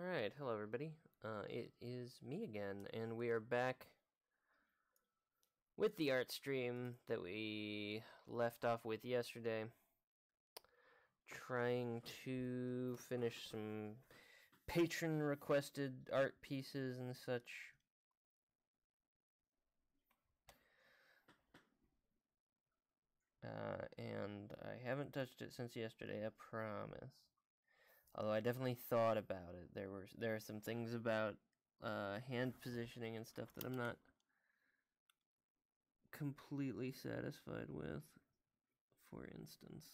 Alright, hello everybody. It is me again, and we are back with the art stream that we left off with yesterday. Trying to finish some patron-requested art pieces and such. And I haven't touched it since yesterday, I promise. Although I definitely thought about it. There are some things about hand positioning and stuff that I'm not completely satisfied with, for instance.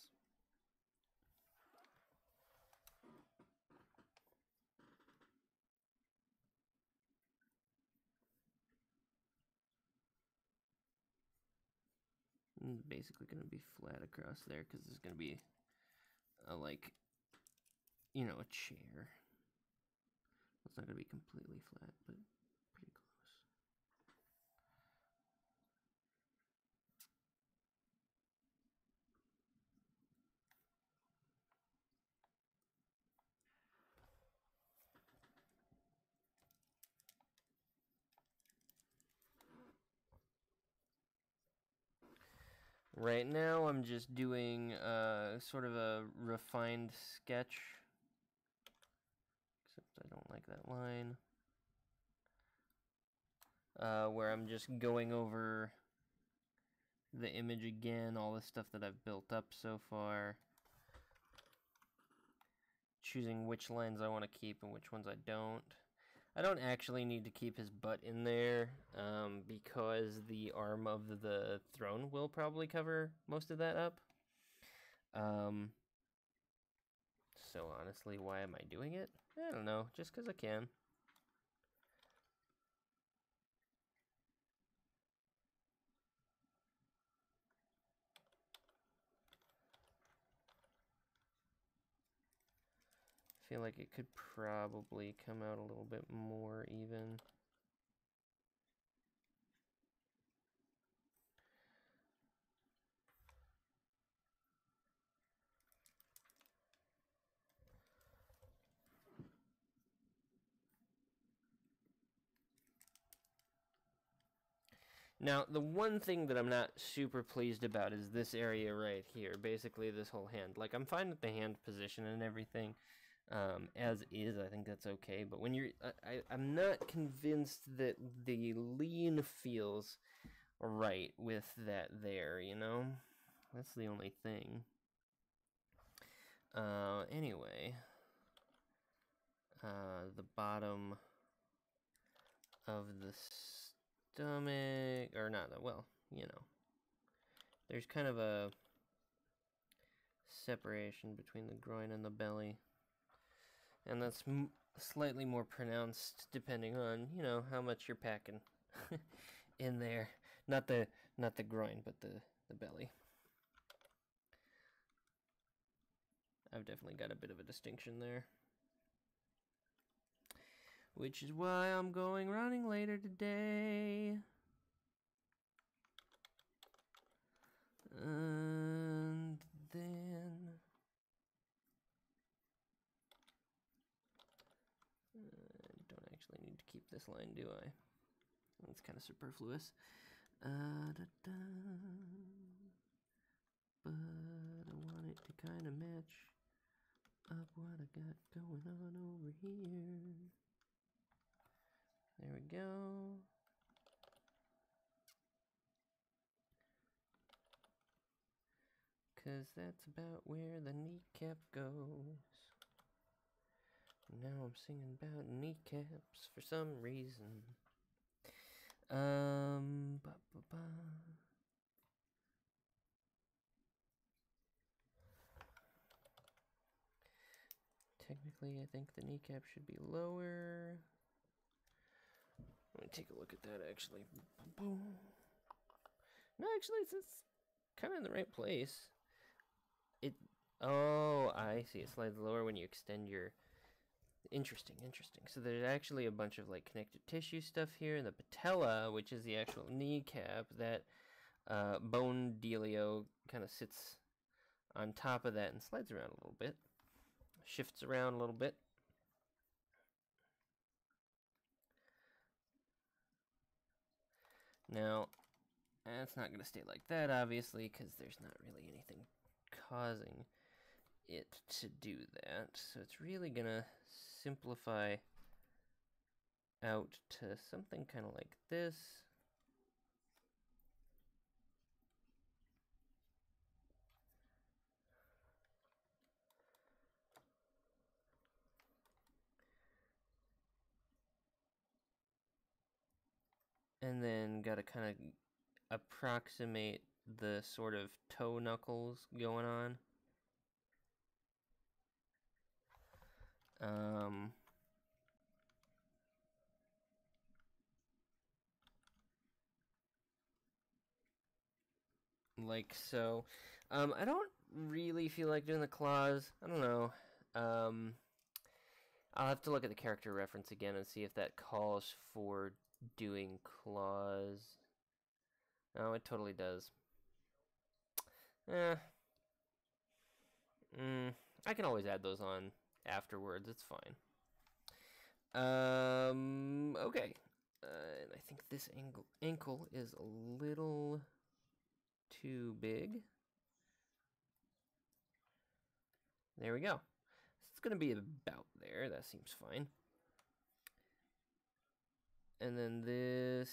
Basically going to be flat across there because there's going to be a, like, you know, a chair. It's not going to be completely flat, but pretty close. Right now I'm just doing sort of a refined sketch, except I don't like that line, where I'm just going over the image again, all the stuff that I've built up so far, choosing which lines I want to keep and which ones I don't. I don't actually need to keep his butt in there, because the arm of the throne will probably cover most of that up. So honestly, why am I doing it? I don't know, just because I can. I feel like it could probably come out a little bit more even. Now, the one thing that I'm not super pleased about is this area right here. Basically, this whole hand. Like, I'm fine with the hand position and everything. As is, I think that's okay. But when you're... I'm not convinced that the lean feels right with that there, you know? That's the only thing. Anyway. The bottom of the stomach, or not, well, you know, there's kind of a separation between the groin and the belly, and that's slightly more pronounced depending on, you know, how much you're packing in there. Not the groin, but the belly. I've definitely got a bit of a distinction there. Which is why I'm going running later today. And then... I don't actually need to keep this line, do I? That's kind of superfluous. But I want it to kind of match up what I got going on over here. There we go. Cause that's about where the kneecap goes. Now I'm singing about kneecaps for some reason. Technically, I think the kneecap should be lower. Let me take a look at that, actually. No, actually, it's kind of in the right place. Oh, I see. It slides lower when you extend your... Interesting. So there's actually a bunch of, like, connective tissue stuff here. And the patella, which is the actual kneecap, that bone dealio kind of sits on top of that and slides around a little bit. Shifts around a little bit. Now, it's not going to stay like that, obviously, because there's not really anything causing it to do that. So it's really going to simplify out to something kind of like this. And then got to kind of approximate the sort of toe knuckles going on. Like so. I don't really feel like doing the claws. I don't know. I'll have to look at the character reference again and see if that calls for doing claws. Oh, it totally does. I can always add those on afterwards. It's fine. Okay. And I think this ankle is a little too big. There we go. It's going to be about there. That seems fine. And then this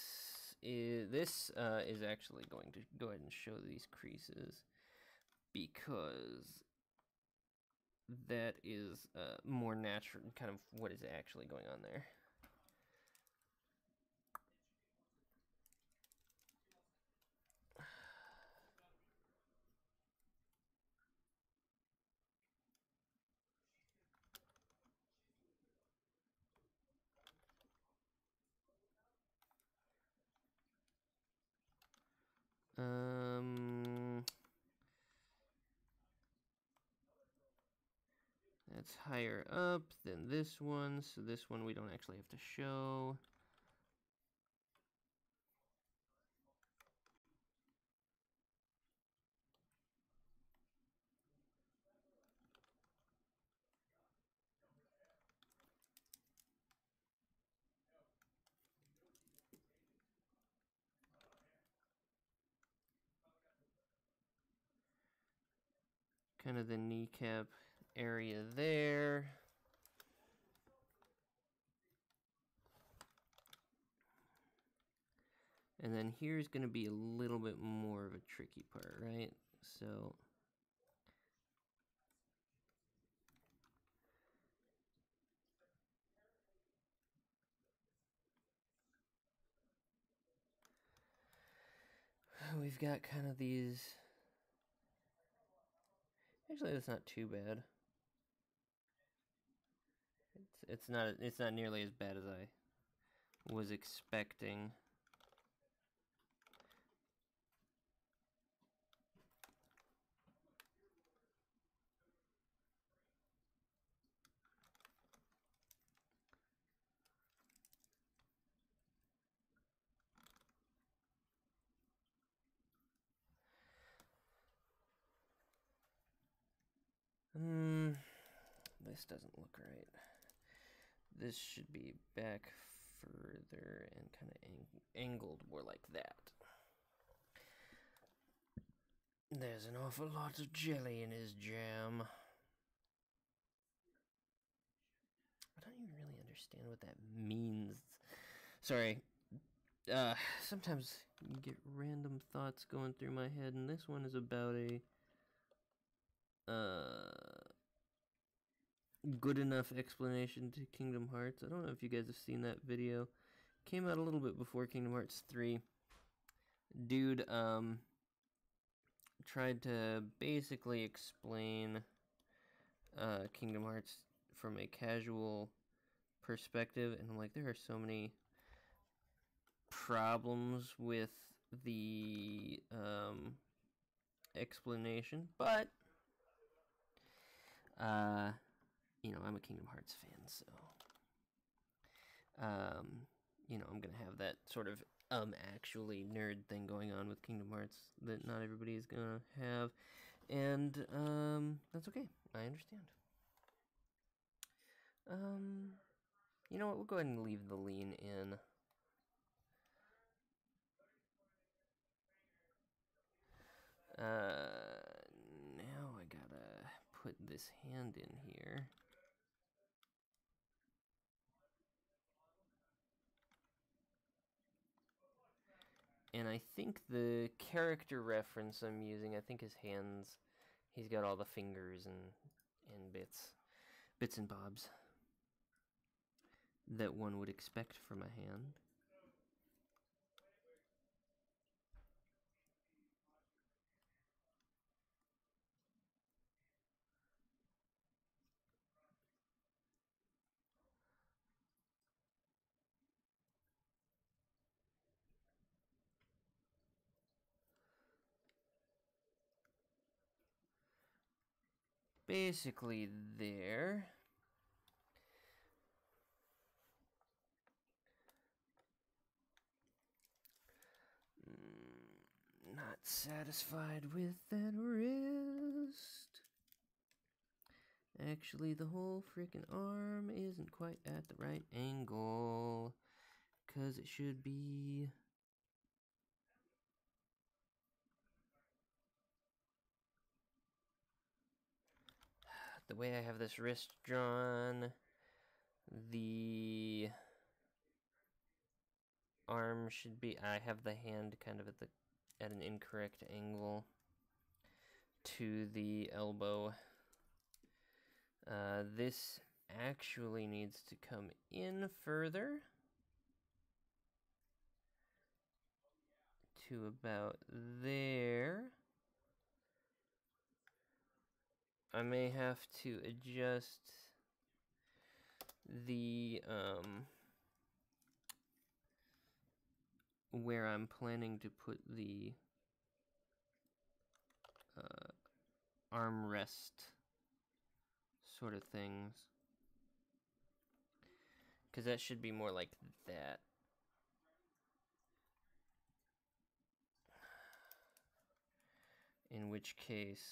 is actually going to go ahead and show these creases because that is more natural, kind of what is actually going on there. That's higher up than this one, so this one we don't actually have to show. Kind of the kneecap area there. And then here's going to be a little bit more of a tricky part, right? So we've got kind of these. Actually, that's not too bad. It's not nearly as bad as I was expecting. This doesn't look right. This should be back further and kind of angled more like that. There's an awful lot of jelly in his jam. I don't even really understand what that means. Sorry. Sometimes you get random thoughts going through my head, and this one is about a good enough explanation to Kingdom Hearts. I don't know if you guys have seen that video. Came out a little bit before Kingdom Hearts 3. Dude, tried to basically explain Kingdom Hearts from a casual perspective, and I'm like, there are so many problems with the explanation, but you know, I'm a Kingdom Hearts fan, so you know, I'm gonna have that sort of actually nerd thing going on with Kingdom Hearts that not everybody is gonna have, and that's okay. I understand. You know what? We'll go ahead and leave the lean in. Now I gotta put this hand in here. And I think the character reference I'm using, I think his hands, he's got all the fingers and bits and bobs that one would expect from a hand. Basically there. Not satisfied with that wrist. Actually, the whole freaking arm isn't quite at the right angle, 'cause it should be... The way I have this wrist drawn, the arm should be... I have the hand kind of at an incorrect angle to the elbow. This actually needs to come in further to about there. I may have to adjust the where I'm planning to put the armrest sort of things, because that should be more like that. In which case,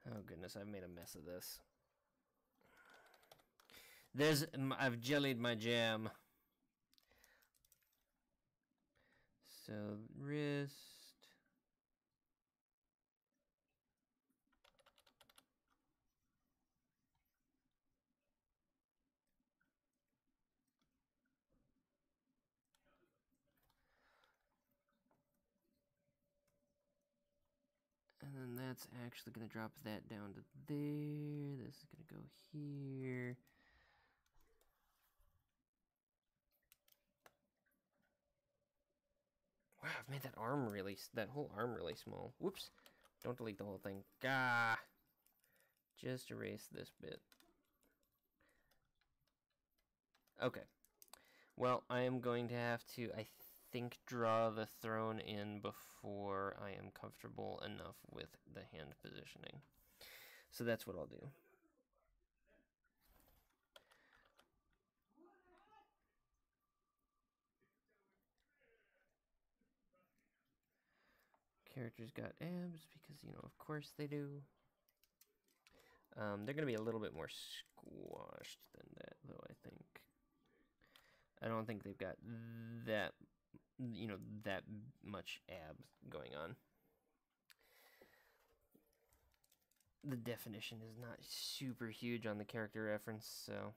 oh goodness, I've made a mess of this. I've jellied my jam. So, wrist. And then that's actually going to drop that down to there. This is going to go here. Wow, I've made that whole arm really small. Whoops. Don't delete the whole thing. Gah. Just erase this bit. Okay. Well, I am going to have to, I think, draw the throne in before I am comfortable enough with the hand positioning. So that's what I'll do. Characters got abs because, you know, of course they do. They're going to be a little bit more squashed than that, though, I think. I don't think they've got that, you know, that much abs going on. The definition is not super huge on the character reference, so...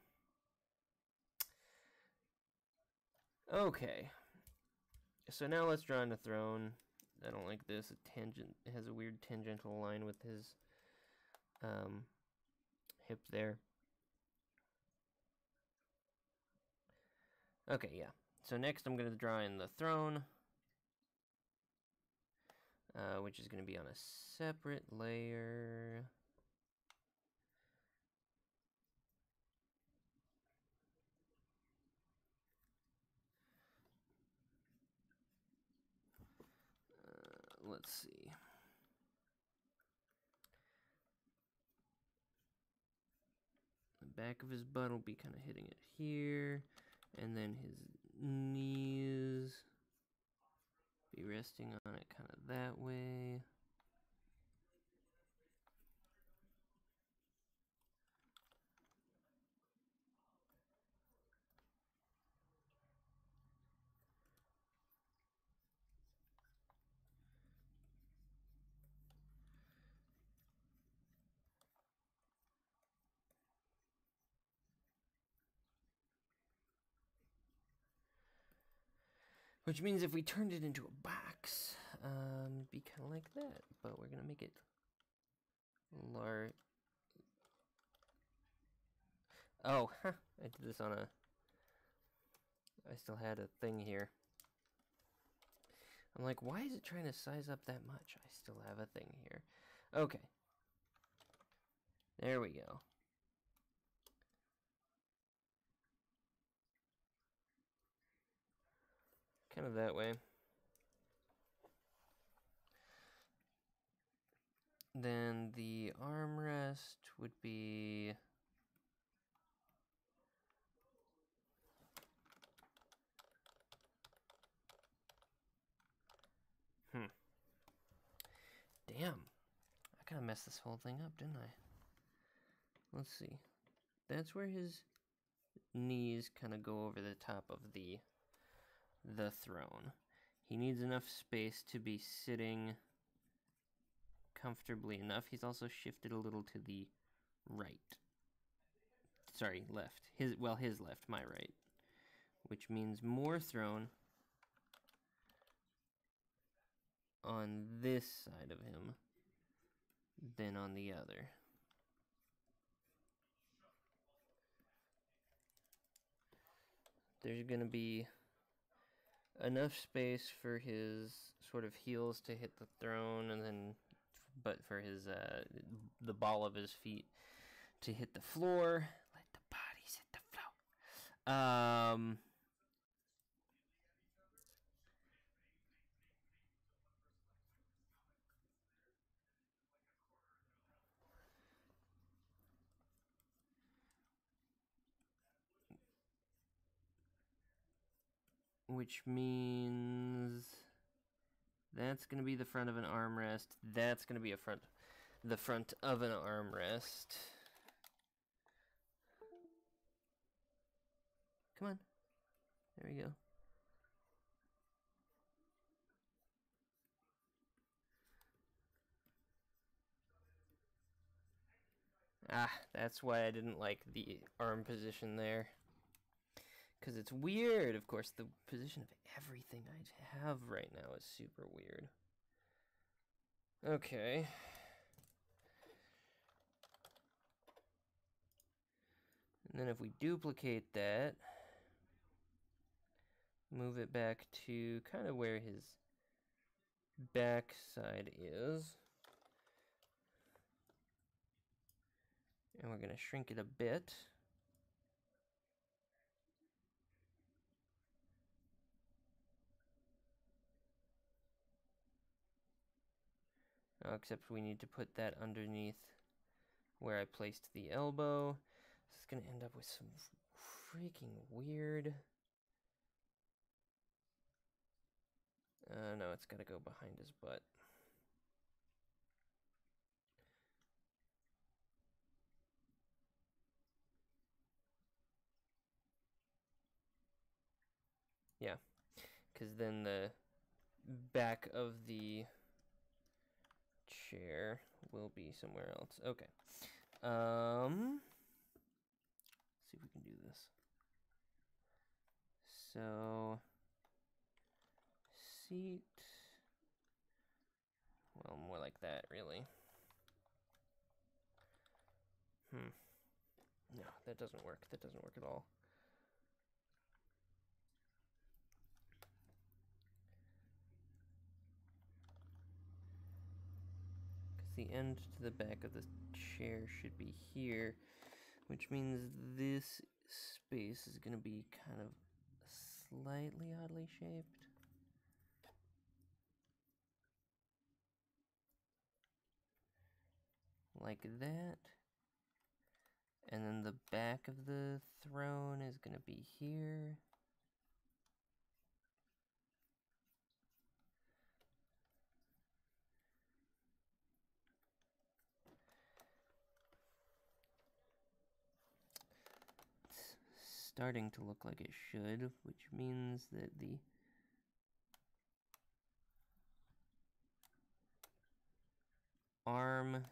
Okay. So now let's draw in a throne. I don't like this. It has a weird tangential line with his hip there. Okay, yeah. So next I'm going to draw in the throne, which is going to be on a separate layer. Let's see. The back of his butt will be kind of hitting it here, and then his knees be resting on it kind of that way. Which means if we turned it into a box, it'd be kind of like that. But we're gonna make it large. Oh, huh. I did this on a... I still had a thing here. I'm like, why is it trying to size up that much? I still have a thing here. Okay. There we go. Kind of that way. Then the armrest would be... Damn. I kind of messed this whole thing up, didn't I? Let's see. That's where his knees kind of go over the top of the throne. He needs enough space to be sitting comfortably enough. He's also shifted a little to the right. Sorry, left. His left, my right. Which means more throne on this side of him than on the other. There's going to be enough space for his sort of heels to hit the throne, and then, but for his, the ball of his feet to hit the floor. Let the bodies hit the floor. Which means that's going to be the front of an armrest. That's going to be the front of an armrest. Come on. There we go. Ah, that's why I didn't like the arm position there. Because it's weird. Of course, the position of everything I have right now is super weird. Okay. And then if we duplicate that, move it back to kind of where his back side is. And we're going to shrink it a bit. Except we need to put that underneath where I placed the elbow. This is going to end up with some freaking weird... no, it's got to go behind his butt. Yeah, because then the back of the chair will be somewhere else. Okay. Let's see if we can do this. So, seat. Well, more like that, really. No, that doesn't work. That doesn't work at all. The end to the back of the chair should be here, which means this space is going to be kind of slightly oddly shaped. Like that. And then the back of the throne is going to be here. Starting to look like it should, which means that the arm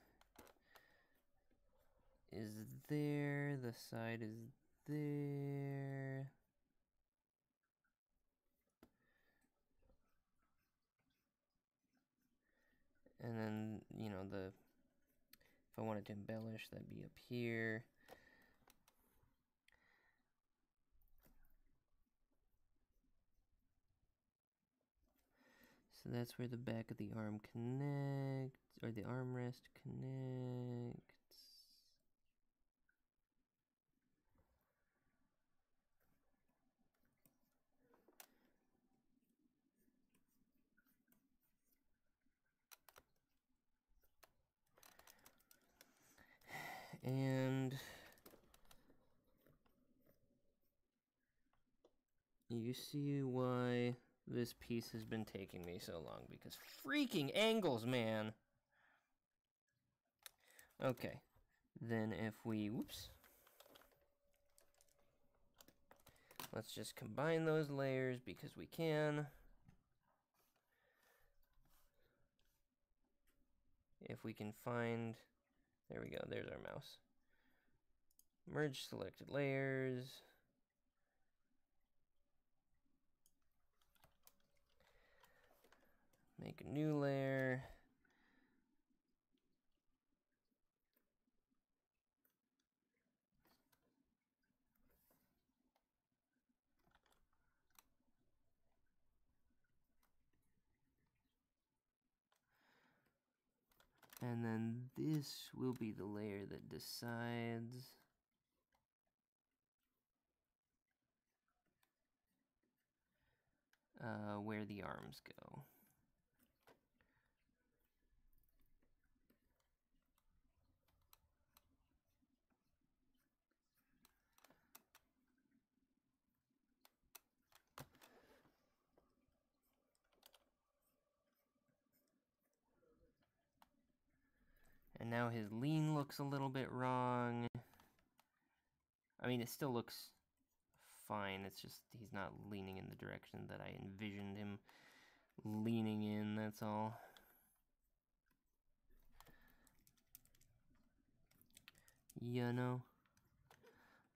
is there, the side is there. And then, you know, if I wanted to embellish, that'd be up here. So that's where the back of the arm connects, or the armrest connects. And you see why this piece has been taking me so long, because freaking angles, man. Okay, then if we, whoops. Let's just combine those layers because we can. If we can find, there we go, there's our mouse. Merge selected layers. Make a new layer. And then this will be the layer that decides where the arms go. And now his lean looks a little bit wrong. I mean, it still looks fine. It's just he's not leaning in the direction that I envisioned him leaning in, that's all. You know.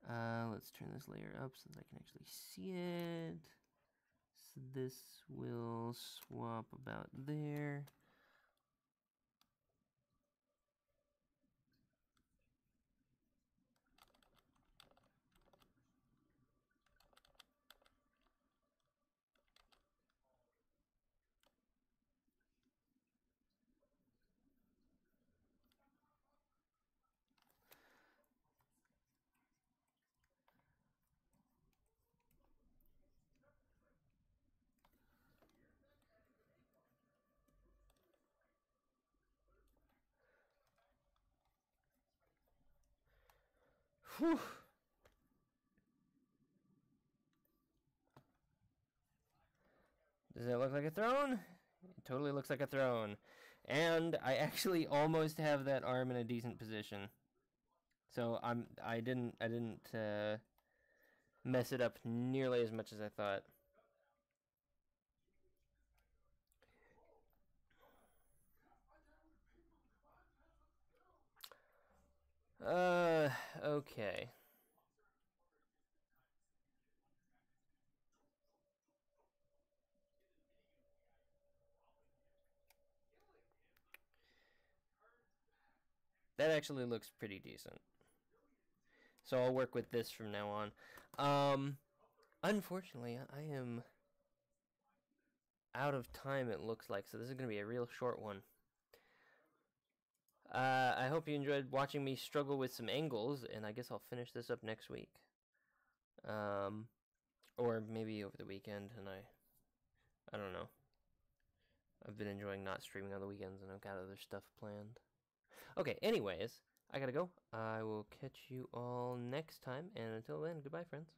Let's turn this layer up so that I can actually see it. So this will swap about there. Whew. Does it look like a throne? It totally looks like a throne. And I actually almost have that arm in a decent position. So I didn't mess it up nearly as much as I thought. Okay. That actually looks pretty decent. So I'll work with this from now on. Unfortunately, I am out of time, it looks like, so this is going to be a real short one. I hope you enjoyed watching me struggle with some angles, and I guess I'll finish this up next week. Or maybe over the weekend, and I don't know. I've been enjoying not streaming on the weekends, and I've got other stuff planned. Okay, anyways, I gotta go. I will catch you all next time, and until then, goodbye, friends.